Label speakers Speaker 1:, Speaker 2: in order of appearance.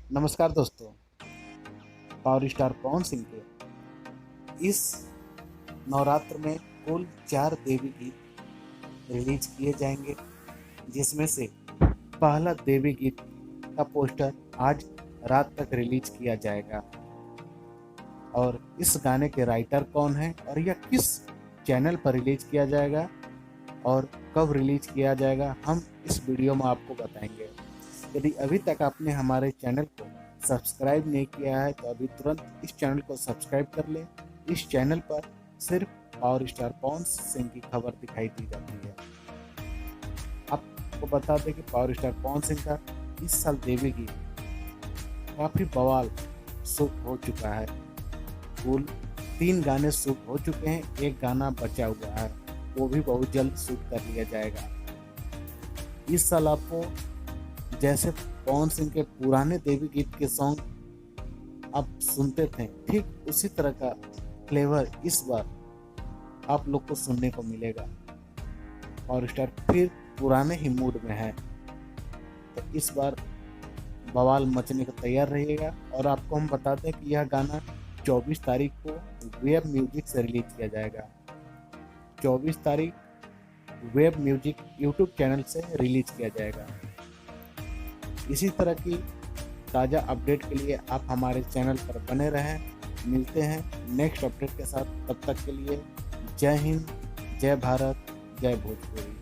Speaker 1: नमस्कार दोस्तों। Power star Pawan Singh के इस नवरात्र में कुल 4 देवी गीत रिलीज किए जाएंगे, जिसमें से पहला देवी गीत का पोस्टर आज रात तक रिलीज किया जाएगा। और इस गाने के राइटर कौन है और यह किस चैनल पर रिलीज किया जाएगा और कब रिलीज किया जाएगा, हम इस वीडियो में आपको बताएंगे। यदि अभी तक आपने हमारे चैनल को सब्सक्राइब नहीं किया है तो अभी तुरंत इस चैनल को सब्सक्राइब कर लें। इस चैनल पर सिर्फ पावर स्टार पवन सिंह की खबर दिखाई दी जाती है। आपको बता दें कि पावर स्टार पवन सिंह का इस साल देवी गीत काफ़ी बवाल शूट हो चुका है। कुल 3 गाने शूट हो चुके हैं, एक गाना बचा हुआ है, वो भी बहुत जल्द शूट कर लिया जाएगा। इस साल आपको जैसे पवन सिंह के पुराने देवी गीत के सॉन्ग आप सुनते थे, ठीक उसी तरह का फ्लेवर इस बार आप लोग को सुनने को मिलेगा। पावर स्टार फिर पुराने ही मूड में है, तो इस बार बवाल मचने को तैयार रहिएगा। और आपको हम बता दें कि यह गाना 24 तारीख को वेब म्यूजिक से रिलीज किया जाएगा। 24 तारीख वेब म्यूजिक यूट्यूब चैनल से रिलीज किया जाएगा। इसी तरह की ताज़ा अपडेट के लिए आप हमारे चैनल पर बने रहें। मिलते हैं नेक्स्ट अपडेट के साथ, तब तक के लिए जय हिंद, जय भारत, जय भोजपुरी।